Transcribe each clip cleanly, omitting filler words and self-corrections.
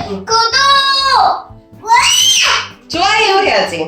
구독! 좋아요 해야지.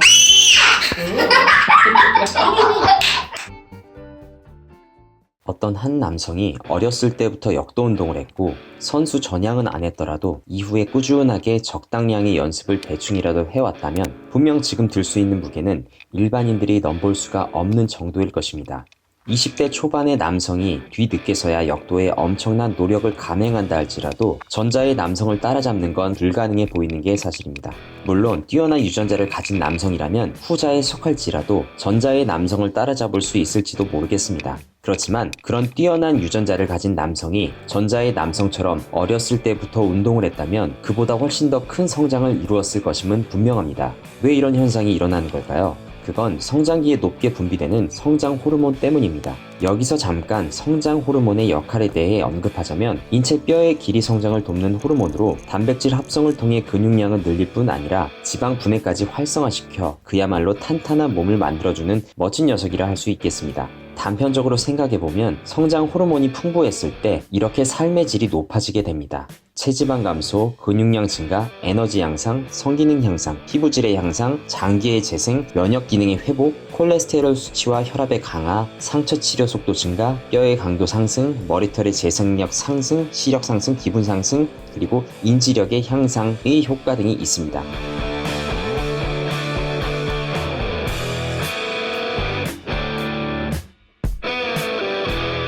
어떤 한 남성이 어렸을 때부터 역도 운동을 했고 선수 전향은 안 했더라도 이후에 꾸준하게 적당량의 연습을 대충이라도 해왔다면 분명 지금 들 수 있는 무게는 일반인들이 넘볼 수가 없는 정도일 것입니다. 20대 초반의 남성이 뒤늦게서야 역도에 엄청난 노력을 감행한다 할지라도 전자의 남성을 따라잡는 건 불가능해 보이는 게 사실입니다. 물론 뛰어난 유전자를 가진 남성이라면 후자에 속할지라도 전자의 남성을 따라잡을 수 있을지도 모르겠습니다. 그렇지만 그런 뛰어난 유전자를 가진 남성이 전자의 남성처럼 어렸을 때부터 운동을 했다면 그보다 훨씬 더 큰 성장을 이루었을 것임은 분명합니다. 왜 이런 현상이 일어나는 걸까요? 그건 성장기에 높게 분비되는 성장 호르몬 때문입니다. 여기서 잠깐 성장 호르몬의 역할에 대해 언급하자면 인체 뼈의 길이 성장을 돕는 호르몬으로 단백질 합성을 통해 근육량을 늘릴 뿐 아니라 지방 분해까지 활성화시켜 그야말로 탄탄한 몸을 만들어주는 멋진 녀석이라 할 수 있겠습니다. 단편적으로 생각해보면 성장 호르몬이 풍부했을 때 이렇게 삶의 질이 높아지게 됩니다. 체지방 감소, 근육량 증가, 에너지 향상, 성기능 향상, 피부질의 향상, 장기의 재생, 면역 기능의 회복, 콜레스테롤 수치와 혈압의 강화, 상처 치료 속도 증가, 뼈의 강도 상승, 머리털의 재생력 상승, 시력 상승, 기분 상승, 그리고 인지력의 향상의 효과 등이 있습니다.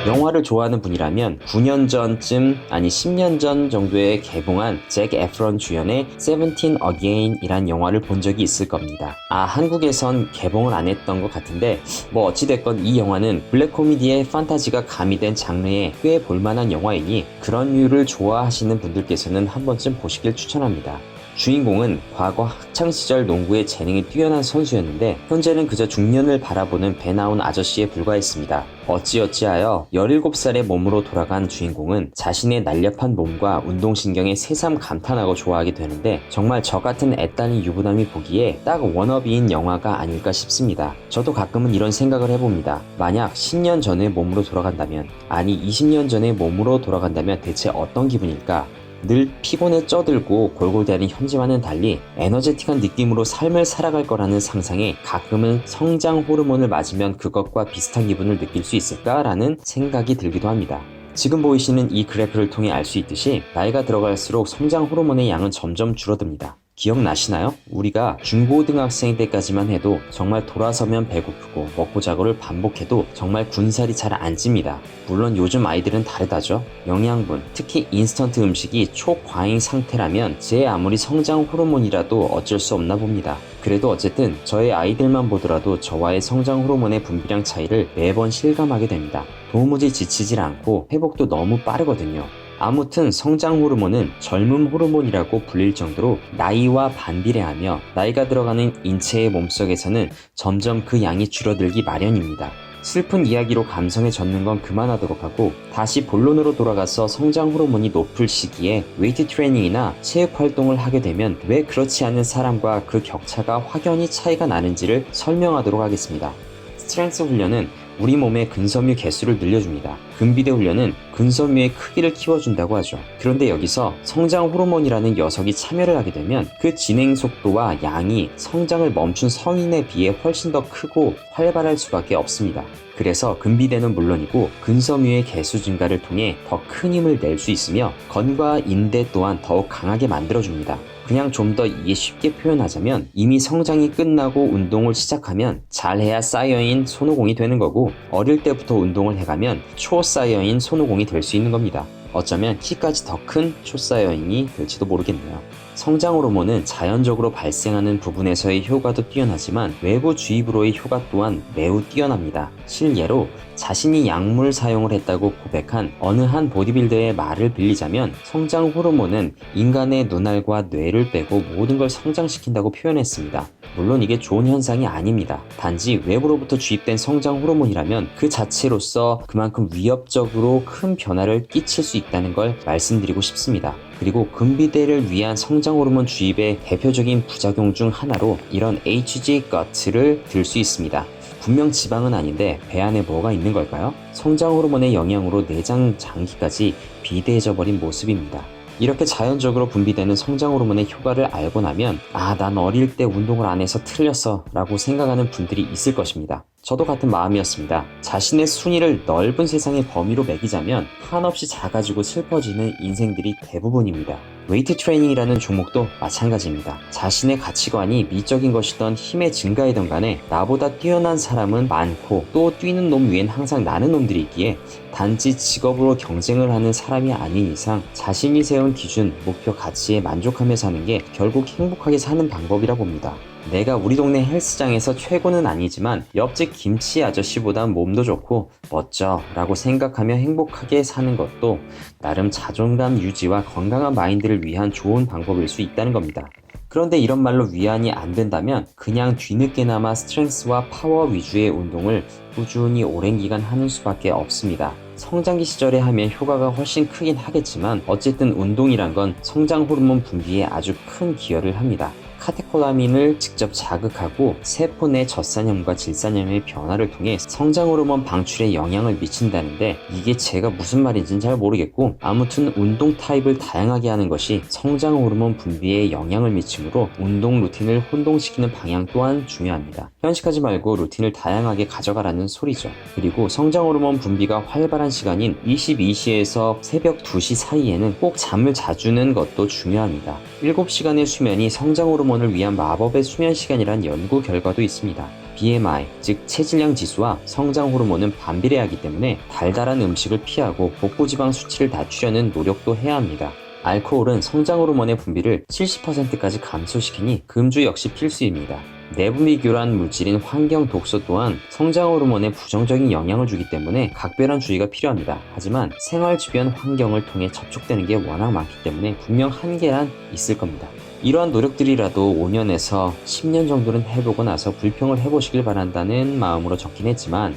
영화를 좋아하는 분이라면 9년 전쯤 아니 10년 전 정도에 개봉한 잭 에프런 주연의 세븐틴 어게인 이란 영화를 본 적이 있을 겁니다. 한국에선 개봉을 안 했던 것 같은데 뭐 어찌됐건 이 영화는 블랙 코미디의 판타지가 가미된 장르에 꽤 볼만한 영화이니 그런 류를 좋아하시는 분들께서는 한 번쯤 보시길 추천합니다. 주인공은 과거 학창시절 농구에 재능이 뛰어난 선수였는데 현재는 그저 중년을 바라보는 배 나온 아저씨에 불과했습니다. 어찌어찌하여 17살의 몸으로 돌아간 주인공은 자신의 날렵한 몸과 운동신경에 새삼 감탄하고 좋아하게 되는데 정말 저 같은 애따는 유부남이 보기에 딱 워너비인 영화가 아닐까 싶습니다. 저도 가끔은 이런 생각을 해봅니다. 만약 10년 전의 몸으로 돌아간다면, 아니 20년 전의 몸으로 돌아간다면 대체 어떤 기분일까? 늘 피곤에 쪄들고 골골대는 현재와는 달리 에너제틱한 느낌으로 삶을 살아갈 거라는 상상에 가끔은 성장 호르몬을 맞으면 그것과 비슷한 기분을 느낄 수 있을까라는 생각이 들기도 합니다. 지금 보이시는 이 그래프를 통해 알 수 있듯이 나이가 들어갈수록 성장 호르몬의 양은 점점 줄어듭니다. 기억나시나요? 우리가 중고등학생 때까지만 해도 정말 돌아서면 배고프고 먹고 자고를 반복해도 정말 군살이 잘 안 찝니다. 물론 요즘 아이들은 다르다죠. 영양분, 특히 인스턴트 음식이 초과잉 상태라면 제 아무리 성장 호르몬이라도 어쩔 수 없나 봅니다. 그래도 어쨌든 저의 아이들만 보더라도 저와의 성장 호르몬의 분비량 차이를 매번 실감하게 됩니다. 도무지 지치질 않고 회복도 너무 빠르거든요. 아무튼 성장 호르몬은 젊음 호르몬이라고 불릴 정도로 나이와 반비례하며 나이가 들어가는 인체의 몸속에서는 점점 그 양이 줄어들기 마련입니다. 슬픈 이야기로 감성에 젖는 건 그만하도록 하고 다시 본론으로 돌아가서 성장 호르몬이 높을 시기에 웨이트 트레이닝이나 체육 활동을 하게 되면 왜 그렇지 않은 사람과 그 격차가 확연히 차이가 나는지를 설명하도록 하겠습니다. 스트렝스 훈련은 우리 몸의 근섬유 개수를 늘려줍니다. 근비대 훈련은 근섬유의 크기를 키워준다고 하죠. 그런데 여기서 성장 호르몬이라는 녀석이 참여를 하게 되면 그 진행 속도와 양이 성장을 멈춘 성인에 비해 훨씬 더 크고 활발할 수밖에 없습니다. 그래서 근비대는 물론이고 근섬유의 개수 증가를 통해 더 큰 힘을 낼 수 있으며 건과 인대 또한 더욱 강하게 만들어줍니다. 그냥 좀 더 이해 쉽게 표현하자면 이미 성장이 끝나고 운동을 시작하면 잘해야 사이어인 손오공이 되는 거고 어릴 때부터 운동을 해가면 초사이어인 손오공이 될 수 있는 겁니다. 어쩌면 키까지 더 큰 초사이어인이 될지도 모르겠네요. 성장 호르몬은 자연적으로 발생하는 부분에서의 효과도 뛰어나지만 외부 주입으로의 효과 또한 매우 뛰어납니다. 실예로 자신이 약물 사용을 했다고 고백한 어느 한 보디빌더의 말을 빌리자면 성장 호르몬은 인간의 눈알과 뇌를 빼고 모든 걸 성장시킨다고 표현했습니다. 물론 이게 좋은 현상이 아닙니다. 단지 외부로부터 주입된 성장 호르몬이라면 그 자체로서 그만큼 위협적으로 큰 변화를 끼칠 수 있다는 걸 말씀드리고 싶습니다. 그리고 근비대를 위한 성장 호르몬 주입의 대표적인 부작용 중 하나로 이런 HG-GUT를 들 수 있습니다. 분명 지방은 아닌데 배 안에 뭐가 있는 걸까요? 성장 호르몬의 영향으로 내장 장기까지 비대해져 버린 모습입니다. 이렇게 자연적으로 분비되는 성장 호르몬의 효과를 알고 나면 난 어릴 때 운동을 안 해서 틀렸어 라고 생각하는 분들이 있을 것입니다. 저도 같은 마음이었습니다. 자신의 순위를 넓은 세상의 범위로 매기자면 한없이 작아지고 슬퍼지는 인생들이 대부분입니다. 웨이트 트레이닝이라는 종목도 마찬가지입니다. 자신의 가치관이 미적인 것이던 힘의 증가이던 간에 나보다 뛰어난 사람은 많고 또 뛰는 놈 위엔 항상 나는 놈들이 있기에 단지 직업으로 경쟁을 하는 사람이 아닌 이상 자신이 세운 기준, 목표, 가치에 만족하며 사는 게 결국 행복하게 사는 방법이라 봅니다. 내가 우리 동네 헬스장에서 최고는 아니지만 옆집 김치 아저씨보단 몸도 좋고 멋져 라고 생각하며 행복하게 사는 것도 나름 자존감 유지와 건강한 마인드를 위한 좋은 방법일 수 있다는 겁니다. 그런데 이런 말로 위안이 안 된다면 그냥 뒤늦게나마 스트렝스와 파워 위주의 운동을 꾸준히 오랜 기간 하는 수밖에 없습니다. 성장기 시절에 하면 효과가 훨씬 크긴 하겠지만 어쨌든 운동이란 건 성장 호르몬 분비에 아주 큰 기여를 합니다. 카테콜라민을 직접 자극하고 세포 내 젖산염과 질산염의 변화를 통해 성장 호르몬 방출에 영향을 미친다는데 이게 제가 무슨 말인지는 잘 모르겠고 아무튼 운동 타입을 다양하게 하는 것이 성장 호르몬 분비에 영향을 미치므로 운동 루틴을 혼동시키는 방향 또한 중요합니다. 편식하지 말고 루틴을 다양하게 가져가라는 소리죠. 그리고 성장 호르몬 분비가 활발한 시간인 22시에서 새벽 2시 사이에는 꼭 잠을 자주는 것도 중요합니다. 7시간의 수면이 성장 호르몬을 위한 마법의 수면 시간이란 연구 결과도 있습니다. BMI, 즉 체질량 지수와 성장 호르몬은 반비례하기 때문에 달달한 음식을 피하고 복부지방 수치를 낮추려는 노력도 해야 합니다. 알코올은 성장 호르몬의 분비를 70%까지 감소시키니 금주 역시 필수입니다. 내분비 교란 물질인 환경 독소 또한 성장 호르몬에 부정적인 영향을 주기 때문에 각별한 주의가 필요합니다. 하지만 생활 주변 환경을 통해 접촉되는 게 워낙 많기 때문에 분명 한계란 있을 겁니다. 이러한 노력들이라도 5년에서 10년 정도는 해보고 나서 불평을 해보시길 바란다는 마음으로 적긴 했지만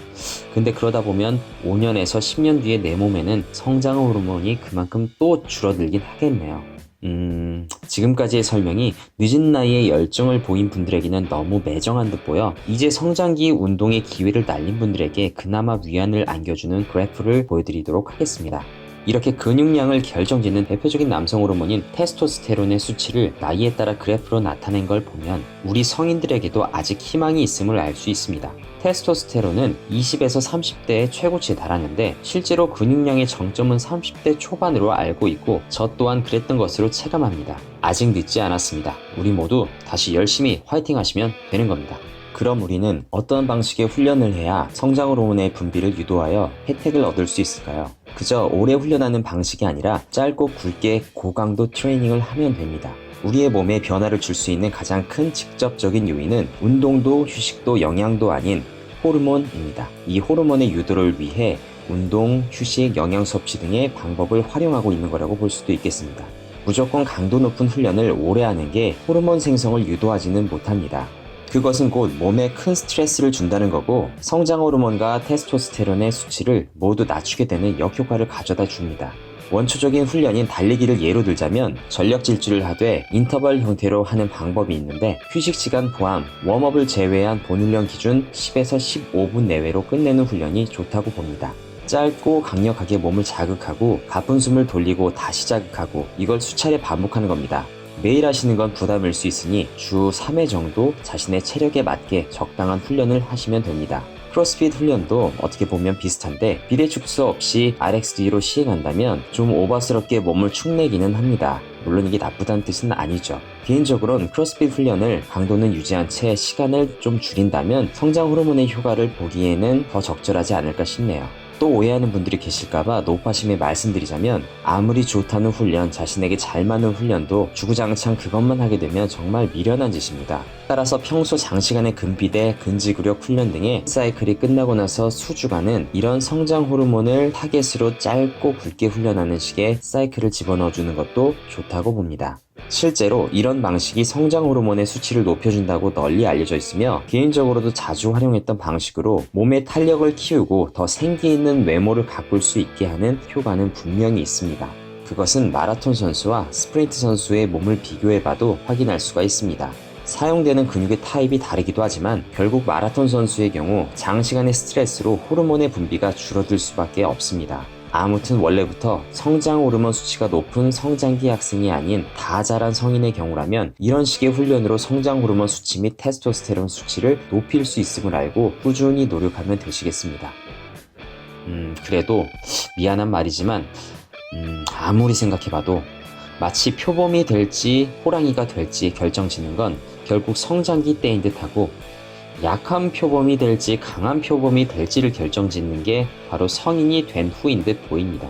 근데 그러다 보면 5년에서 10년 뒤에 내 몸에는 성장 호르몬이 그만큼 또 줄어들긴 하겠네요. 지금까지의 설명이 늦은 나이에 열정을 보인 분들에게는 너무 매정한 듯 보여 이제 성장기 운동의 기회를 날린 분들에게 그나마 위안을 안겨주는 그래프를 보여드리도록 하겠습니다. 이렇게 근육량을 결정짓는 대표적인 남성 호르몬인 테스토스테론의 수치를 나이에 따라 그래프로 나타낸 걸 보면 우리 성인들에게도 아직 희망이 있음을 알 수 있습니다. 테스토스테론은 20에서 30대의 최고치에 달하는데 실제로 근육량의 정점은 30대 초반으로 알고 있고 저 또한 그랬던 것으로 체감합니다. 아직 늦지 않았습니다. 우리 모두 다시 열심히 화이팅 하시면 되는 겁니다. 그럼 우리는 어떤 방식의 훈련을 해야 성장 호르몬의 분비를 유도하여 혜택을 얻을 수 있을까요? 그저 오래 훈련하는 방식이 아니라 짧고 굵게 고강도 트레이닝을 하면 됩니다. 우리의 몸에 변화를 줄 수 있는 가장 큰 직접적인 요인은 운동도 휴식도 영양도 아닌 호르몬입니다. 이 호르몬의 유도를 위해 운동, 휴식, 영양 섭취 등의 방법을 활용하고 있는 거라고 볼 수도 있겠습니다. 무조건 강도 높은 훈련을 오래 하는 게 호르몬 생성을 유도하지는 못합니다. 그것은 곧 몸에 큰 스트레스를 준다는 거고 성장 호르몬과 테스토스테론의 수치를 모두 낮추게 되는 역효과를 가져다 줍니다. 원초적인 훈련인 달리기를 예로 들자면 전력 질주를 하되 인터벌 형태로 하는 방법이 있는데 휴식 시간 포함 웜업을 제외한 본훈련 기준 10에서 15분 내외로 끝내는 훈련이 좋다고 봅니다. 짧고 강력하게 몸을 자극하고 가쁜 숨을 돌리고 다시 자극하고 이걸 수차례 반복하는 겁니다. 매일 하시는 건 부담일 수 있으니 주 3회 정도 자신의 체력에 맞게 적당한 훈련을 하시면 됩니다. 크로스핏 훈련도 어떻게 보면 비슷한데 비례 축소 없이 RXD로 시행한다면 좀 오버스럽게 몸을 축내기는 합니다. 물론 이게 나쁘다는 뜻은 아니죠. 개인적으로는 크로스핏 훈련을 강도는 유지한 채 시간을 좀 줄인다면 성장 호르몬의 효과를 보기에는 더 적절하지 않을까 싶네요. 또 오해하는 분들이 계실까봐 노파심에 말씀드리자면 아무리 좋다는 훈련, 자신에게 잘 맞는 훈련도 주구장창 그것만 하게 되면 정말 미련한 짓입니다. 따라서 평소 장시간의 근비대, 근지구력 훈련 등의 사이클이 끝나고 나서 수주간은 이런 성장 호르몬을 타겟으로 짧고 굵게 훈련하는 식의 사이클을 집어넣어주는 것도 좋다고 봅니다. 실제로 이런 방식이 성장 호르몬의 수치를 높여준다고 널리 알려져 있으며 개인적으로도 자주 활용했던 방식으로 몸의 탄력을 키우고 더 생기 있는 외모를 가꿀 수 있게 하는 효과는 분명히 있습니다. 그것은 마라톤 선수와 스프린트 선수의 몸을 비교해봐도 확인할 수가 있습니다. 사용되는 근육의 타입이 다르기도 하지만 결국 마라톤 선수의 경우 장시간의 스트레스로 호르몬의 분비가 줄어들 수밖에 없습니다. 아무튼 원래부터 성장 호르몬 수치가 높은 성장기 학생이 아닌 다 자란 성인의 경우라면 이런 식의 훈련으로 성장 호르몬 수치 및 테스토스테론 수치를 높일 수 있음을 알고 꾸준히 노력하면 되시겠습니다. 그래도 미안한 말이지만 아무리 생각해봐도 마치 표범이 될지 호랑이가 될지 결정짓는 건 결국 성장기 때인 듯하고 약한 표범이 될지 강한 표범이 될지를 결정짓는 게 바로 성인이 된 후인 듯 보입니다.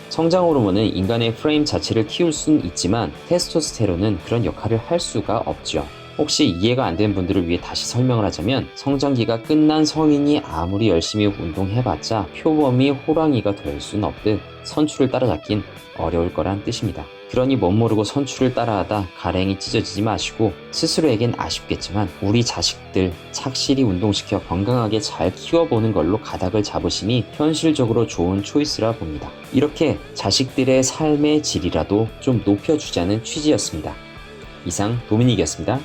성장 호르몬은 인간의 프레임 자체를 키울 수는 있지만 테스토스테론은 그런 역할을 할 수가 없죠. 혹시 이해가 안 된 분들을 위해 다시 설명을 하자면 성장기가 끝난 성인이 아무리 열심히 운동해봤자 표범이 호랑이가 될 수는 없듯 선출을 따라잡긴 어려울 거란 뜻입니다. 그러니 멋모르고 선출을 따라하다 가랭이 찢어지지 마시고 스스로에겐 아쉽겠지만 우리 자식들 착실히 운동시켜 건강하게 잘 키워보는 걸로 가닥을 잡으시니 현실적으로 좋은 초이스라 봅니다. 이렇게 자식들의 삶의 질이라도 좀 높여주자는 취지였습니다. 이상 도미닉이었습니다.